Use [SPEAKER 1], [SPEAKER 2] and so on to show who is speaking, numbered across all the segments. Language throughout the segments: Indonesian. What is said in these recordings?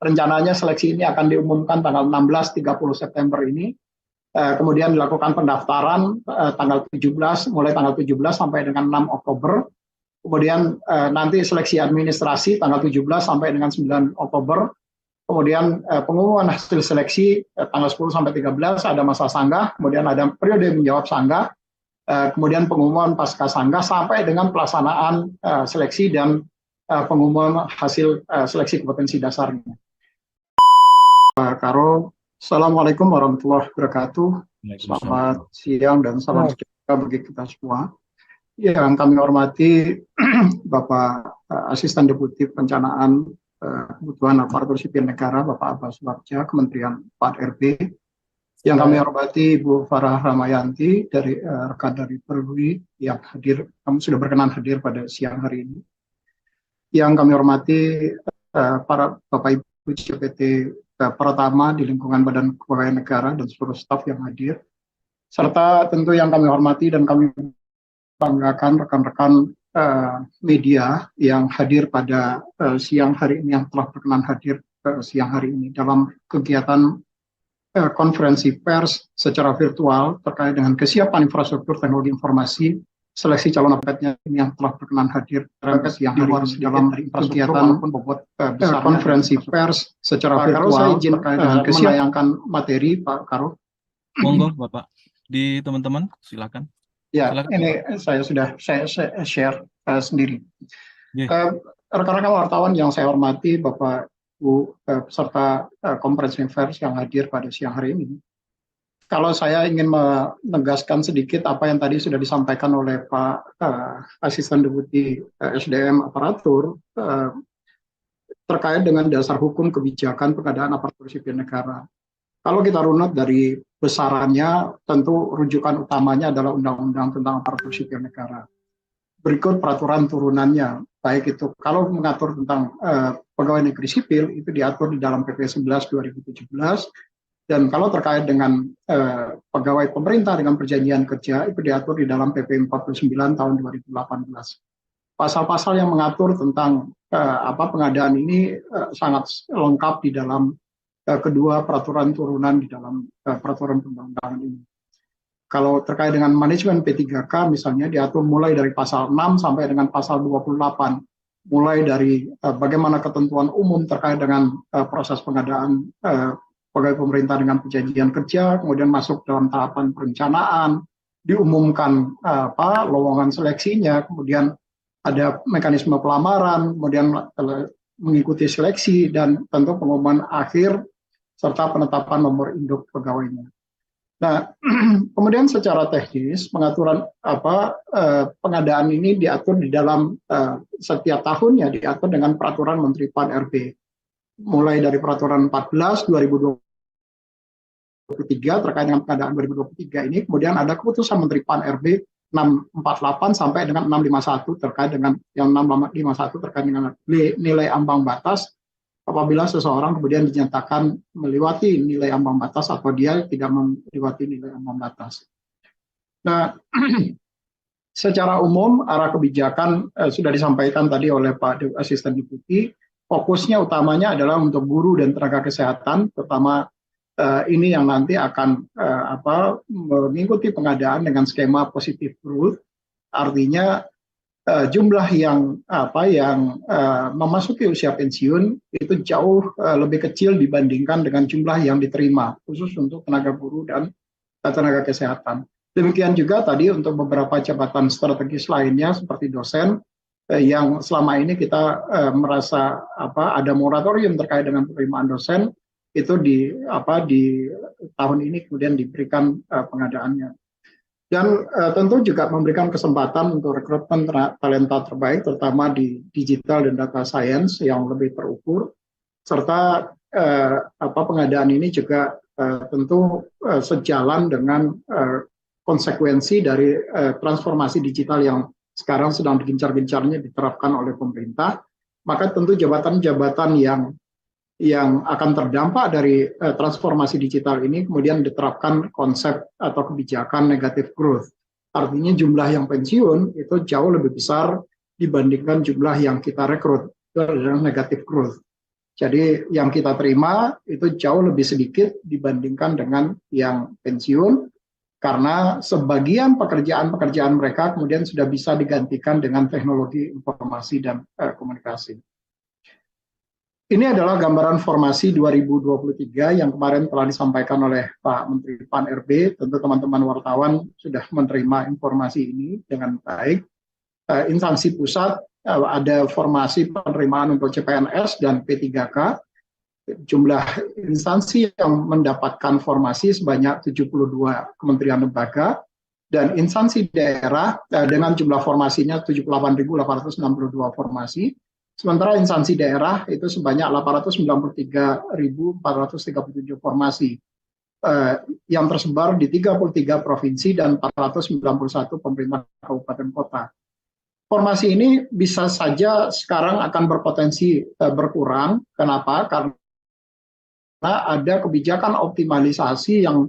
[SPEAKER 1] rencananya seleksi ini akan diumumkan tanggal 16-30 September ini. Kemudian dilakukan pendaftaran tanggal 17, mulai tanggal 17 sampai dengan 6 Oktober. Kemudian nanti seleksi administrasi tanggal 17 sampai dengan 9 Oktober. Kemudian pengumuman hasil seleksi tanggal 10 sampai 13 ada masa sanggah, kemudian ada periode menjawab sanggah, kemudian pengumuman pasca sanggah sampai dengan pelaksanaan seleksi dan pengumuman hasil seleksi kompetensi dasarnya. Pak Karo, Assalamualaikum warahmatullahi wabarakatuh. Selamat siang dan salam sejahtera bagi kita semua. Yang kami hormati Bapak Asisten Deputi Perencanaan Kebutuhan Aparatur Sipil Negara, Bapak Abbas Subagja, Kementerian 4RB. Yang kami hormati Bu Farah Ramayanti dari rekan dari Perlui yang hadir, kamu sudah berkenan hadir pada siang hari ini. Yang kami hormati para Bapak Ibu CPT Pratama di lingkungan Badan Kepegawaian Negara dan seluruh staf yang hadir, serta tentu yang kami hormati dan kami banggakan rekan-rekan media yang hadir pada siang hari ini, yang telah berkenan hadir siang hari ini dalam kegiatan konferensi pers secara virtual terkait dengan kesiapan infrastruktur teknologi informasi seleksi calon apetnya yang telah berkenan hadir siang hari ini dalam kegiatan konferensi pers secara virtual terkait dengan menayangkan materi. Pak Karo,
[SPEAKER 2] monggo Bapak, di teman-teman silakan.
[SPEAKER 1] Ya, ini saya sudah share sendiri. Rekan-rekan wartawan yang saya hormati, Bapak Bu peserta konferensi pers yang hadir pada siang hari ini. Kalau saya ingin menegaskan sedikit apa yang tadi sudah disampaikan oleh Pak Asisten Deputi SDM Aparatur terkait dengan dasar hukum kebijakan pengadaan aparatur sipil negara. Kalau kita runut dari besarannya, tentu rujukan utamanya adalah Undang-Undang tentang Aparatur Sipil Negara. Berikut peraturan turunannya, baik itu kalau mengatur tentang pegawai negeri sipil, itu diatur di dalam PP 11 2017, dan kalau terkait dengan pegawai pemerintah dengan perjanjian kerja, itu diatur di dalam PP 49 tahun 2018. Pasal-pasal yang mengatur tentang pengadaan ini sangat lengkap di dalam kedua peraturan turunan di dalam peraturan perundang-undangan ini. Kalau terkait dengan manajemen P3K misalnya diatur mulai dari pasal 6 sampai dengan pasal 28, mulai dari bagaimana ketentuan umum terkait dengan proses pengadaan pegawai pemerintah dengan perjanjian kerja, kemudian masuk dalam tahapan perencanaan, diumumkan lowongan seleksinya, kemudian ada mekanisme pelamaran, kemudian mengikuti seleksi, dan tentu pengumuman akhir serta penetapan nomor induk pegawainya. Nah, kemudian secara teknis pengaturan pengadaan ini diatur di dalam setiap tahunnya diatur dengan peraturan Menteri PAN RB. Mulai dari peraturan 14 2023 terkait dengan pengadaan 2023 ini, kemudian ada keputusan Menteri PAN RB 648 sampai dengan 651 terkait dengan yang 651 terkait dengan nilai ambang batas apabila seseorang kemudian dinyatakan melewati nilai ambang batas atau dia tidak melewati nilai ambang batas. Nah, secara umum arah kebijakan sudah disampaikan tadi oleh Pak Asisten Deputi, fokusnya utamanya adalah untuk guru dan tenaga kesehatan, terutama ini yang nanti akan mengikuti pengadaan dengan skema positive growth, artinya jumlah yang memasuki usia pensiun itu jauh lebih kecil dibandingkan dengan jumlah yang diterima, khusus untuk tenaga guru dan tenaga kesehatan. Demikian juga tadi untuk beberapa jabatan strategis lainnya seperti dosen yang selama ini kita merasa ada moratorium terkait dengan penerimaan dosen, itu di tahun ini kemudian diberikan pengadaannya. Dan tentu juga memberikan kesempatan untuk rekrutmen talenta terbaik, terutama di digital dan data science yang lebih terukur, serta pengadaan ini juga tentu sejalan dengan konsekuensi dari transformasi digital yang sekarang sedang digencar-gencarnya diterapkan oleh pemerintah. Maka tentu jabatan-jabatan yang akan terdampak dari transformasi digital ini kemudian diterapkan konsep atau kebijakan negative growth. Artinya jumlah yang pensiun itu jauh lebih besar dibandingkan jumlah yang kita rekrut. Itu adalah negative growth. Jadi yang kita terima itu jauh lebih sedikit dibandingkan dengan yang pensiun, karena sebagian pekerjaan-pekerjaan mereka kemudian sudah bisa digantikan dengan teknologi informasi dan komunikasi. Ini adalah gambaran formasi 2023 yang kemarin telah disampaikan oleh Pak Menteri PAN RB. Tentu teman-teman wartawan sudah menerima informasi ini dengan baik. Instansi pusat ada formasi penerimaan untuk CPNS dan P3K. Jumlah instansi yang mendapatkan formasi sebanyak 72 kementerian lembaga, dan instansi daerah dengan jumlah formasinya 78.862 formasi. Sementara instansi daerah itu sebanyak 893.437 formasi yang tersebar di 33 provinsi dan 491 pemerintah kabupaten kota. Formasi ini bisa saja sekarang akan berpotensi berkurang. Kenapa? Karena ada kebijakan optimalisasi yang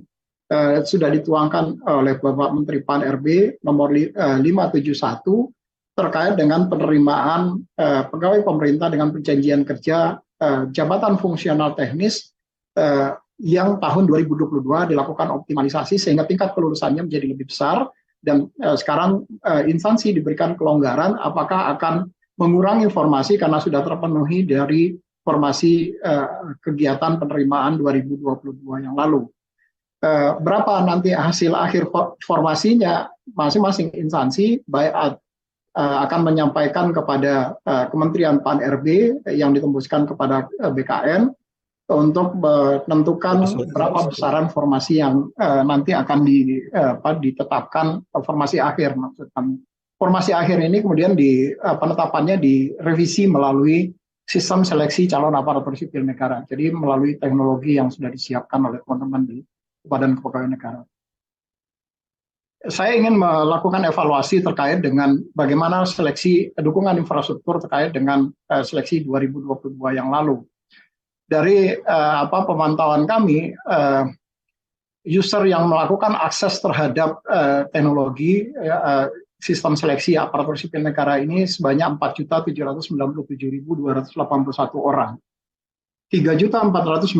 [SPEAKER 1] sudah dituangkan oleh Bapak Menteri PAN RB nomor 571 terkait dengan penerimaan pegawai pemerintah dengan perjanjian kerja jabatan fungsional teknis yang tahun 2022 dilakukan optimalisasi sehingga tingkat kelulusannya menjadi lebih besar, dan sekarang instansi diberikan kelonggaran apakah akan mengurangi formasi karena sudah terpenuhi dari formasi kegiatan penerimaan 2022 yang lalu. Berapa nanti hasil akhir formasinya, masing-masing instansi baik akan menyampaikan kepada Kementerian PAN RB yang ditembuskan kepada BKN untuk menentukan berapa besaran formasi yang nanti akan ditetapkan formasi akhir. Maksudnya formasi akhir ini kemudian penetapannya direvisi melalui sistem seleksi calon aparatur sipil negara. Jadi melalui teknologi yang sudah disiapkan oleh teman-teman di Badan Kepegawaian Negara. Saya ingin melakukan evaluasi terkait dengan bagaimana seleksi dukungan infrastruktur terkait dengan seleksi 2022 yang lalu. Dari pemantauan kami, user yang melakukan akses terhadap teknologi sistem seleksi aparatur sipil negara ini sebanyak 4.797.281 orang. 3.496.000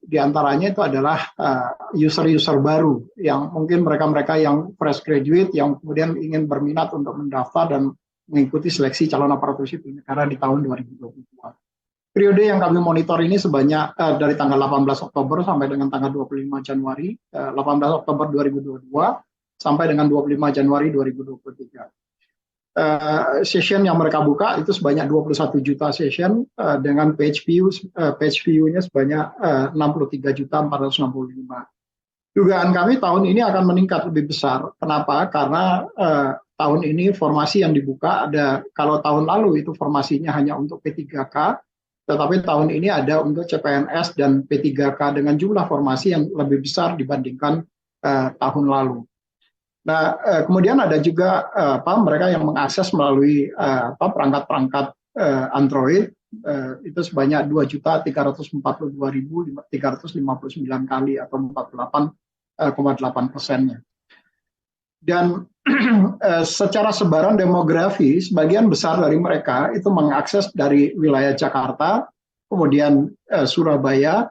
[SPEAKER 1] diantaranya itu adalah user-user baru yang mungkin mereka-mereka yang fresh graduate yang kemudian ingin berminat untuk mendaftar dan mengikuti seleksi calon aparatur sipil negara di tahun 2022. Periode yang kami monitor ini sebanyak dari tanggal 18 Oktober sampai dengan tanggal 25 Januari, 18 Oktober 2022 sampai dengan 25 Januari 2023. Session yang mereka buka itu sebanyak 21 juta session dengan page view-nya sebanyak 63.465. Dugaan kami tahun ini akan meningkat lebih besar. Kenapa? Karena tahun ini formasi yang dibuka ada, kalau tahun lalu itu formasinya hanya untuk P3K, tetapi tahun ini ada untuk CPNS dan P3K dengan jumlah formasi yang lebih besar dibandingkan tahun lalu. Nah, kemudian ada juga mereka yang mengakses melalui perangkat-perangkat Android itu sebanyak 2.342.359 kali atau 48,8%-nya. Dan secara sebaran demografi, sebagian besar dari mereka itu mengakses dari wilayah Jakarta, kemudian Surabaya,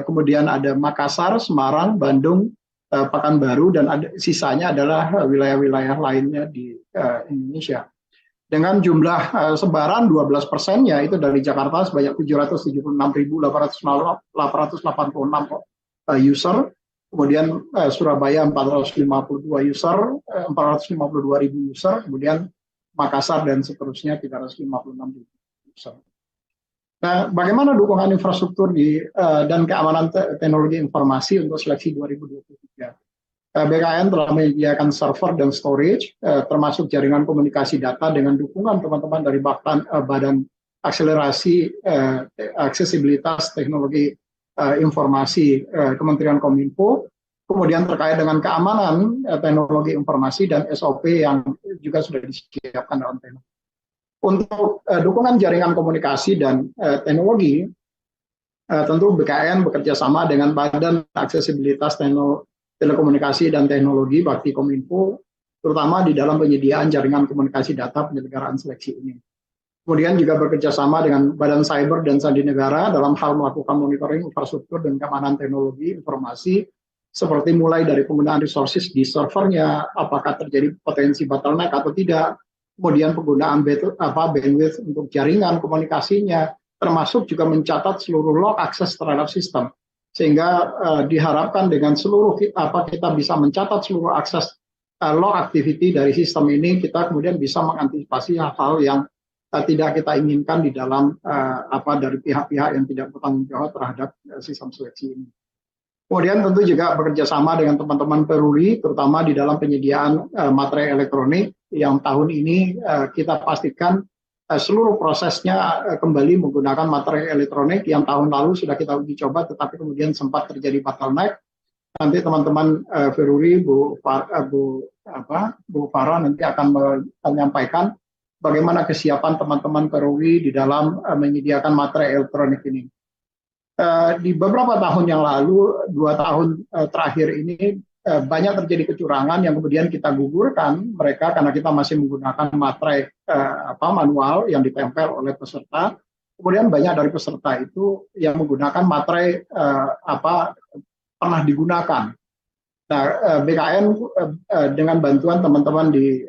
[SPEAKER 1] kemudian ada Makassar, Semarang, Bandung, Pekanbaru, dan sisanya adalah wilayah-wilayah lainnya di Indonesia. Dengan jumlah sebaran 12%-nya itu dari Jakarta sebanyak 776.886 user, kemudian Surabaya 452 user, 452.000 user, kemudian Makassar dan seterusnya 356.000 user. Nah, bagaimana dukungan infrastruktur dan keamanan teknologi informasi untuk seleksi 2023? BKN telah menyediakan server dan storage, termasuk jaringan komunikasi data dengan dukungan teman-teman dari Badan Akselerasi Aksesibilitas Teknologi Informasi Kementerian Kominfo, kemudian terkait dengan keamanan teknologi informasi dan SOP yang juga sudah disiapkan dalam teknologi. Untuk dukungan jaringan komunikasi dan teknologi, tentu BKN bekerjasama dengan Badan Aksesibilitas Telekomunikasi dan Teknologi Bakti Kominfo, terutama di dalam penyediaan jaringan komunikasi data penyelenggaraan seleksi ini. Kemudian juga bekerja sama dengan Badan Cyber dan Sandi Negara dalam hal melakukan monitoring infrastruktur dan keamanan teknologi informasi, seperti mulai dari penggunaan resources di servernya, apakah terjadi potensi bottleneck atau tidak, kemudian penggunaan bandwidth untuk jaringan komunikasinya, termasuk juga mencatat seluruh log akses terhadap sistem. Sehingga diharapkan dengan seluruh kita bisa mencatat seluruh akses log activity dari sistem ini, kita kemudian bisa mengantisipasi hal-hal yang tidak kita inginkan di dalam dari pihak-pihak yang tidak bertanggung jawab terhadap sistem seleksi ini. Kemudian tentu juga bekerja sama dengan teman-teman Peruri, terutama di dalam penyediaan materai elektronik yang tahun ini kita pastikan seluruh prosesnya kembali menggunakan materai elektronik yang tahun lalu sudah kita uji coba, tetapi kemudian sempat terjadi bottleneck. Nanti teman-teman Peruri, Bu Farah nanti akan menyampaikan bagaimana kesiapan teman-teman Peruri di dalam menyediakan materai elektronik ini. Di beberapa tahun yang lalu, 2 tahun terakhir ini, banyak terjadi kecurangan yang kemudian kita gugurkan mereka karena kita masih menggunakan materai manual yang ditempel oleh peserta. Kemudian banyak dari peserta itu yang menggunakan materai pernah digunakan. Nah, BKN dengan bantuan teman-teman di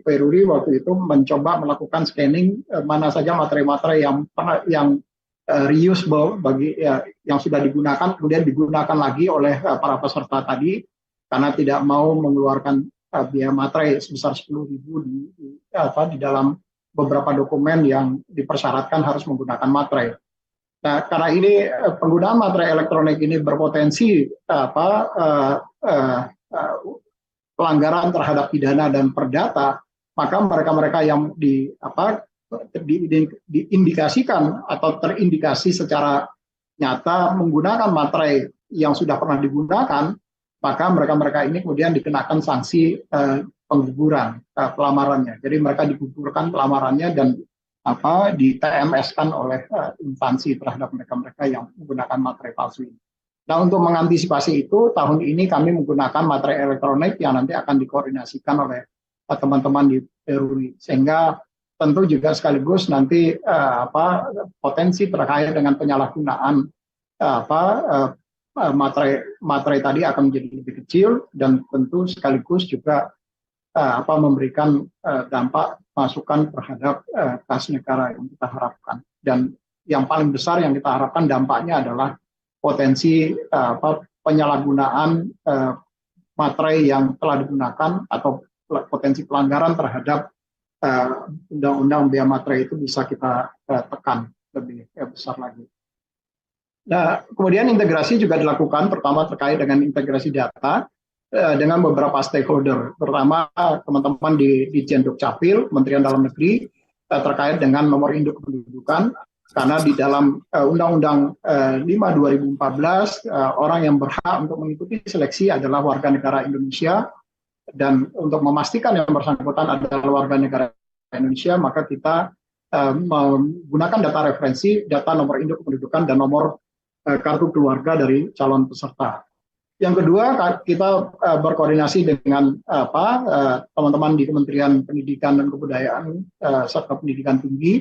[SPEAKER 1] Peruri waktu itu mencoba melakukan scanning mana saja materai-materai yang reusable yang sudah digunakan kemudian digunakan lagi oleh para peserta tadi karena tidak mau mengeluarkan biaya materai sebesar 10.000 di dalam beberapa dokumen yang dipersyaratkan harus menggunakan materai. Nah, karena ini penggunaan materai elektronik ini berpotensi pelanggaran terhadap pidana dan perdata, maka mereka-mereka yang diindikasikan atau terindikasi secara nyata menggunakan materai yang sudah pernah digunakan, maka mereka-mereka ini kemudian dikenakan sanksi pengguguran pelamarannya. Jadi mereka digugurkan pelamarannya dan di TMS-kan oleh instansi terhadap mereka-mereka yang menggunakan materai palsu ini. Nah, untuk mengantisipasi itu, tahun ini kami menggunakan materai elektronik yang nanti akan dikoordinasikan oleh teman-teman di Peruri, sehingga tentu juga sekaligus nanti potensi terkait dengan penyalahgunaan materai tadi akan menjadi lebih kecil dan tentu sekaligus juga memberikan dampak masukan terhadap kas negara yang kita harapkan. Dan yang paling besar yang kita harapkan dampaknya adalah potensi penyalahgunaan materai yang telah digunakan atau potensi pelanggaran terhadap undang-undang bea materai itu bisa kita tekan lebih besar lagi. Nah, kemudian integrasi juga dilakukan, pertama terkait dengan integrasi data dengan beberapa stakeholder, terutama teman-teman di Ditjen Dukcapil, Kementerian Dalam Negeri, terkait dengan nomor induk kependudukan, karena di dalam Undang-Undang 5/2014 orang yang berhak untuk mengikuti seleksi adalah warga negara Indonesia, dan untuk memastikan yang bersangkutan adalah warga negara Indonesia, maka kita menggunakan data referensi, data nomor induk kependudukan dan nomor kartu keluarga dari calon peserta. Yang kedua, kita berkoordinasi dengan teman-teman di Kementerian Pendidikan dan Kebudayaan serta Pendidikan Tinggi,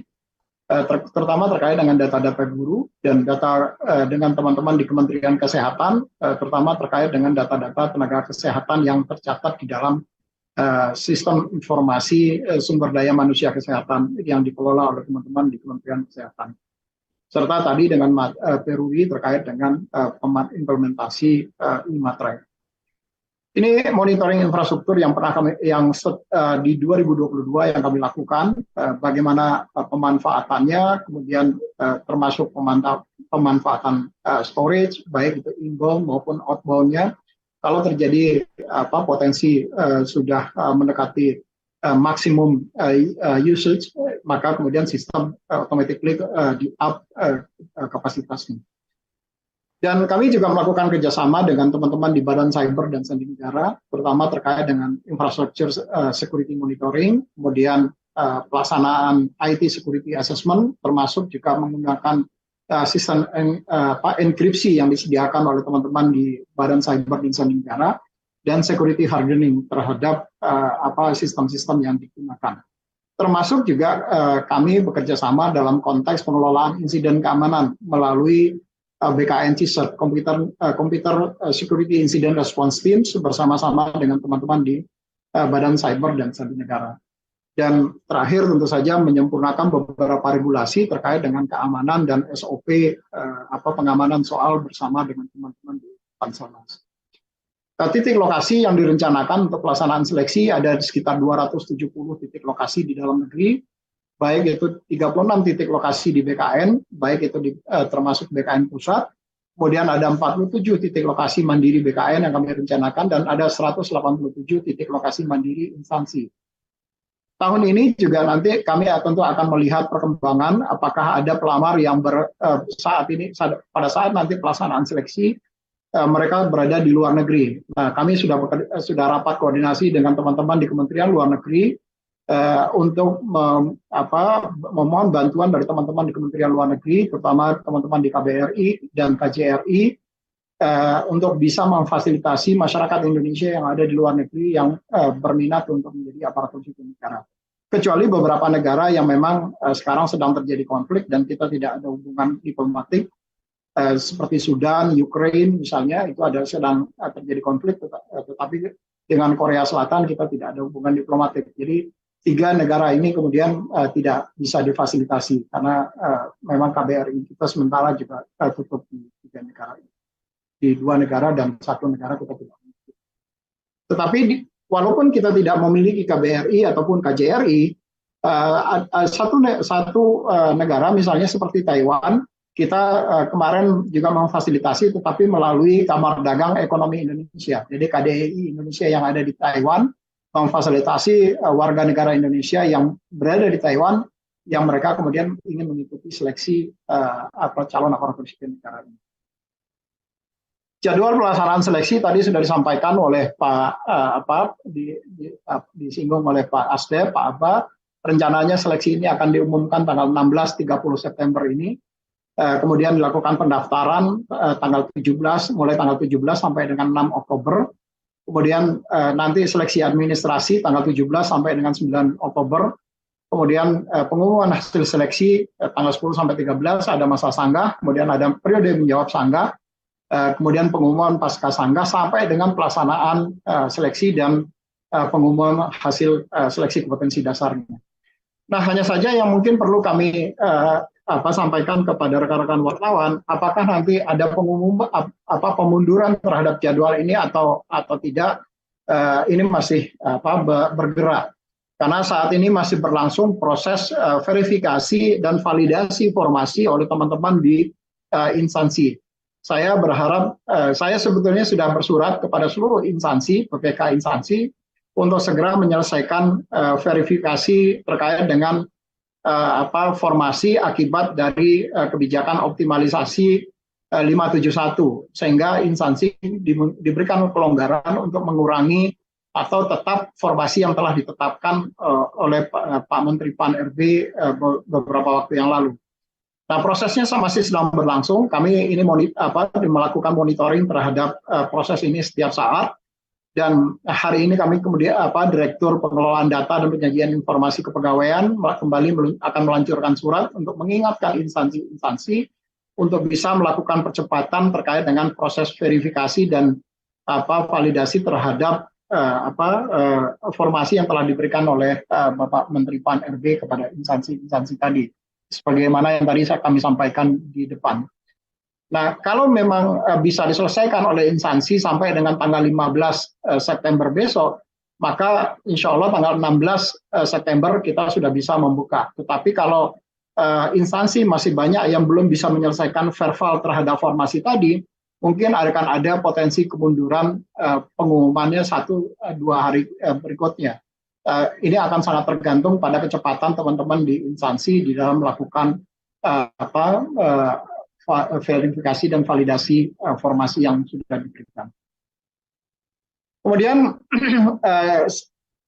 [SPEAKER 1] terutama terkait dengan data-data guru dan data dengan teman-teman di Kementerian Kesehatan, terutama terkait dengan data-data tenaga kesehatan yang tercatat di dalam sistem informasi sumber daya manusia kesehatan yang dikelola oleh teman-teman di Kementerian Kesehatan. Serta tadi dengan Peruri terkait dengan implementasi materai. Ini monitoring infrastruktur yang di 2022 yang kami lakukan, bagaimana pemanfaatannya, kemudian termasuk pemanfaatan storage, baik itu inbound maupun outbound-nya. Kalau terjadi potensi sudah mendekati maksimum usage, maka kemudian sistem automatically di-up kapasitasnya. Dan kami juga melakukan kerjasama dengan teman-teman di Badan Cyber dan Sandi Negara, terutama terkait dengan infrastructure security monitoring, kemudian pelaksanaan IT security assessment, termasuk juga menggunakan sistem enkripsi yang disediakan oleh teman-teman di Badan Cyber dan Sandi Negara, dan security hardening terhadap sistem-sistem yang digunakan. Termasuk juga kami bekerja sama dalam konteks pengelolaan insiden keamanan melalui BKN CISER, Computer Security Incident Response Teams, bersama-sama dengan teman-teman di Badan Cyber dan Sandi Negara. Dan terakhir tentu saja menyempurnakan beberapa regulasi terkait dengan keamanan dan SOP pengamanan soal bersama dengan teman-teman di Panselnas. Titik lokasi yang direncanakan untuk pelaksanaan seleksi ada sekitar 270 titik lokasi di dalam negeri, baik itu 36 titik lokasi di BKN, baik itu termasuk BKN pusat, kemudian ada 47 titik lokasi mandiri BKN yang kami rencanakan, dan ada 187 titik lokasi mandiri instansi. Tahun ini juga nanti kami tentu akan melihat perkembangan apakah ada pelamar yang pada saat nanti pelaksanaan seleksi mereka berada di luar negeri. Nah, kami sudah rapat koordinasi dengan teman-teman di Kementerian Luar Negeri untuk memohon bantuan dari teman-teman di Kementerian Luar Negeri, terutama teman-teman di KBRI dan KJRI, untuk bisa memfasilitasi masyarakat Indonesia yang ada di luar negeri yang berminat untuk menjadi aparatur sipil negara. Kecuali beberapa negara yang memang sekarang sedang terjadi konflik dan kita tidak ada hubungan diplomatik, seperti Sudan, Ukraina misalnya, itu ada sedang terjadi konflik, tetapi dengan Korea Selatan kita tidak ada hubungan diplomatik. Jadi 3 negara ini kemudian tidak bisa difasilitasi karena memang KBRI kita sementara juga tutup di 3 negara ini. Di 2 negara dan 1 negara kita tidak memiliki. Tetapi walaupun kita tidak memiliki KBRI ataupun KJRI, satu negara misalnya seperti Taiwan, kita kemarin juga memfasilitasi tetapi melalui Kamar Dagang Ekonomi Indonesia. Jadi KDI Indonesia yang ada di Taiwan memfasilitasi warga negara Indonesia yang berada di Taiwan yang mereka kemudian ingin mengikuti seleksi calon aparatur sipil negara ini. Jadwal pelaksanaan seleksi tadi sudah disampaikan oleh disinggung oleh Pak Asde, Pak Abba. Rencananya seleksi ini akan diumumkan tanggal 16-30 September ini. Kemudian dilakukan pendaftaran mulai tanggal 17 sampai dengan 6 Oktober. Kemudian nanti seleksi administrasi tanggal 17 sampai dengan 9 Oktober. Kemudian pengumuman hasil seleksi tanggal 10 sampai 13 ada masa sanggah, kemudian ada periode menjawab sanggah. Kemudian pengumuman pasca sanggah sampai dengan pelaksanaan seleksi dan pengumuman hasil seleksi kompetensi dasarnya. Nah, hanya saja yang mungkin perlu kami sampaikan kepada rekan-rekan wartawan, apakah nanti ada pengumuman pemunduran terhadap jadwal ini atau tidak? Ini masih bergerak karena saat ini masih berlangsung proses verifikasi dan validasi formasi oleh teman-teman di instansi. Saya berharap, saya sebetulnya sudah bersurat kepada seluruh instansi, PPK instansi, untuk segera menyelesaikan verifikasi terkait dengan formasi akibat dari kebijakan optimalisasi 571, sehingga instansi diberikan kelonggaran untuk mengurangi atau tetap formasi yang telah ditetapkan oleh Pak Menteri Pan-RB beberapa waktu yang lalu. Nah, prosesnya masih sedang berlangsung. Kami ini melakukan monitoring terhadap proses ini setiap saat. Dan hari ini kami kemudian Direktur Pengelolaan Data dan Penyajian Informasi Kepegawaian kembali akan meluncurkan surat untuk mengingatkan instansi-instansi untuk bisa melakukan percepatan terkait dengan proses verifikasi dan validasi terhadap formasi yang telah diberikan oleh Bapak Menteri Pan-RB kepada instansi-instansi tadi. Sebagaimana yang tadi kami sampaikan di depan. Nah, kalau memang bisa diselesaikan oleh instansi sampai dengan tanggal 15 September besok, maka insya Allah tanggal 16 September kita sudah bisa membuka. Tetapi kalau instansi masih banyak yang belum bisa menyelesaikan verbal terhadap formasi tadi, mungkin akan ada potensi kemunduran pengumumannya 1-2 hari berikutnya. Ini akan sangat tergantung pada kecepatan teman-teman di instansi di dalam melakukan verifikasi dan validasi formasi yang sudah diberikan. Kemudian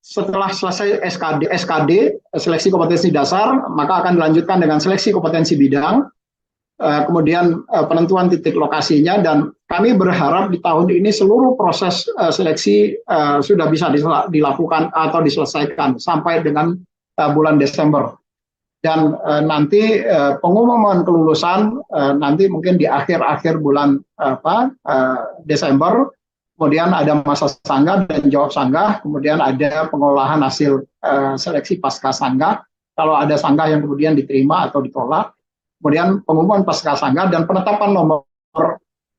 [SPEAKER 1] setelah selesai SKD, seleksi kompetensi dasar, maka akan dilanjutkan dengan seleksi kompetensi bidang, kemudian penentuan titik lokasinya, dan kami berharap di tahun ini seluruh proses seleksi sudah bisa dilakukan atau diselesaikan sampai dengan bulan Desember. Dan nanti pengumuman kelulusan nanti mungkin di akhir-akhir bulan Desember, kemudian ada masa sanggah dan jawab sanggah, kemudian ada pengolahan hasil seleksi pasca sanggah, kalau ada sanggah yang kemudian diterima atau ditolak, kemudian pengumuman pasca sanggah dan penetapan nomor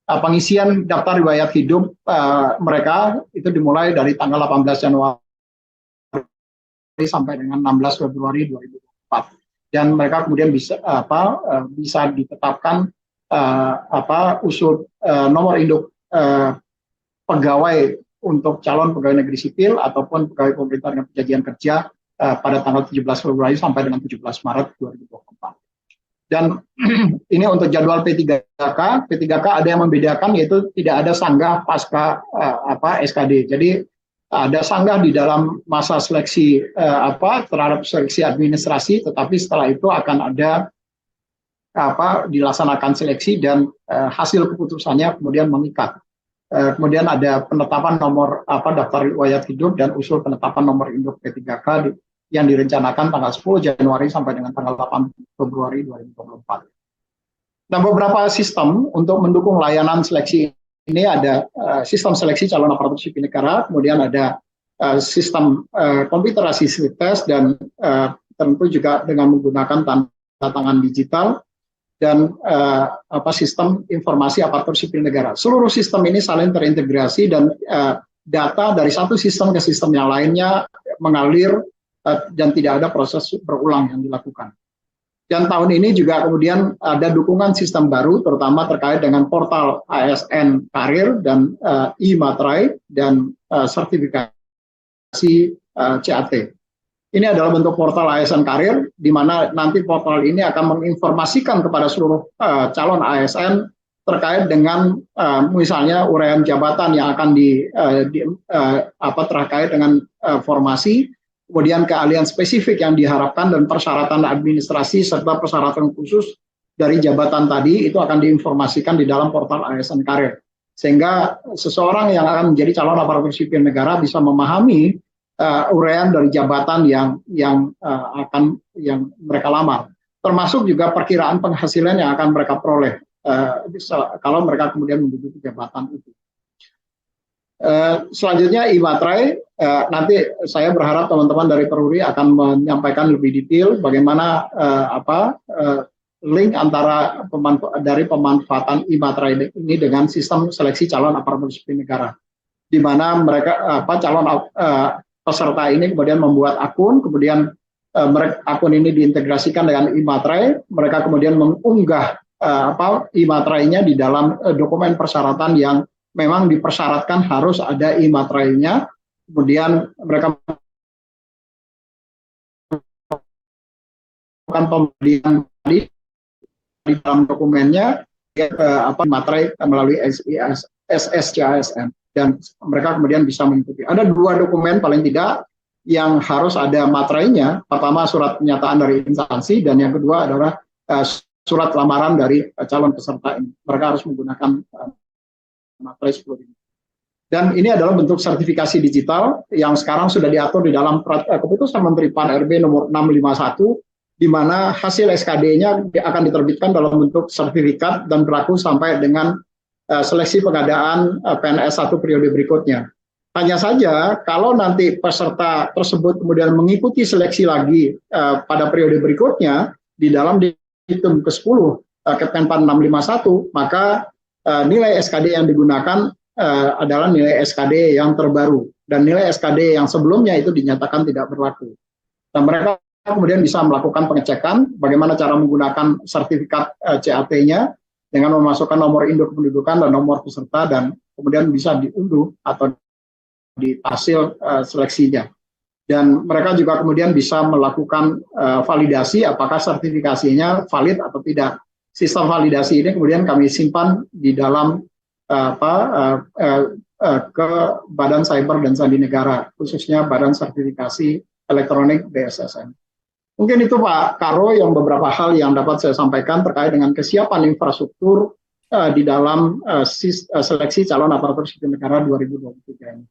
[SPEAKER 1] pengisian daftar riwayat hidup mereka itu dimulai dari tanggal 18 Januari sampai dengan 16 Februari 2024. Dan mereka kemudian bisa ditetapkan usul nomor induk pegawai untuk calon pegawai negeri sipil ataupun pegawai pemerintah dengan perjanjian kerja pada tanggal 17 Februari sampai dengan 17 Maret 2024. Dan ini untuk jadwal P3K. P3K ada yang membedakan, yaitu tidak ada sanggah pasca SKD. Jadi ada sanggah di dalam masa seleksi terhadap seleksi administrasi, tetapi setelah itu akan ada dilaksanakan seleksi dan hasil keputusannya kemudian mengikat. Kemudian ada penetapan nomor daftar riwayat hidup dan usul penetapan nomor induk P3K yang direncanakan tanggal 10 Januari sampai dengan tanggal 8 Februari 2024. Nah, beberapa sistem untuk mendukung layanan seleksi ini ada sistem seleksi calon aparatur sipil negara, kemudian ada sistem komputer assisted test dan tentu juga dengan menggunakan tanda tangan digital dan sistem informasi aparatur sipil negara. Seluruh sistem ini saling terintegrasi dan data dari satu sistem ke sistem yang lainnya mengalir dan tidak ada proses berulang yang dilakukan. Dan tahun ini juga kemudian ada dukungan sistem baru, terutama terkait dengan portal ASN Karir dan e-Materai dan sertifikasi CAT. Ini adalah bentuk portal ASN Karir, di mana nanti portal ini akan menginformasikan kepada seluruh calon ASN terkait dengan misalnya uraian jabatan yang akan terkait dengan formasi, kemudian keahlian spesifik yang diharapkan dan persyaratan administrasi serta persyaratan khusus dari jabatan tadi itu akan diinformasikan di dalam portal ASN Karir. Sehingga seseorang yang akan menjadi calon aparatur sipil negara bisa memahami uraian dari jabatan yang mereka lamar. Termasuk juga perkiraan penghasilan yang akan mereka peroleh kalau mereka kemudian menduduki jabatan itu. Selanjutnya e-Materai, nanti saya berharap teman-teman dari Peruri akan menyampaikan lebih detail bagaimana link antara dari pemanfaatan e-Materai ini dengan sistem seleksi calon aparatur sipil negara, di mana mereka calon peserta ini kemudian membuat akun, kemudian akun ini diintegrasikan dengan e-Materai, mereka kemudian mengunggah e-Materainya di dalam dokumen persyaratan yang memang dipersyaratkan harus ada e-Materainya, kemudian mereka melakukan pembelian di dalam dokumennya materai melalui SSCASN dan mereka kemudian bisa mengikuti. Ada dua dokumen paling tidak yang harus ada materainya. Pertama surat pernyataan dari instansi dan yang kedua adalah surat lamaran dari calon peserta ini. Mereka harus menggunakan materai 10.000. Dan ini adalah bentuk sertifikasi digital yang sekarang sudah diatur di dalam keputusan Menteri PAN-RB nomor 651, di mana hasil SKD-nya akan diterbitkan dalam bentuk sertifikat dan berlaku sampai dengan seleksi pengadaan PNS 1 periode berikutnya. Hanya saja kalau nanti peserta tersebut kemudian mengikuti seleksi lagi pada periode berikutnya di dalam Diktum ke-10 Kemenpan 651, maka nilai SKD yang digunakan adalah nilai SKD yang terbaru dan nilai SKD yang sebelumnya itu dinyatakan tidak berlaku. Dan mereka kemudian bisa melakukan pengecekan bagaimana cara menggunakan sertifikat CAT-nya dengan memasukkan nomor induk kependudukan dan nomor peserta dan kemudian bisa diunduh atau di hasil seleksinya. Dan mereka juga kemudian bisa melakukan validasi apakah sertifikasinya valid atau tidak. Sistem validasi ini kemudian kami simpan di dalam ke Badan Cyber dan Sandi Negara, khususnya Badan Sertifikasi Elektronik BSSN. Mungkin itu Pak Karo yang beberapa hal yang dapat saya sampaikan terkait dengan kesiapan infrastruktur di dalam seleksi calon aparatur sipil negara 2023 ini.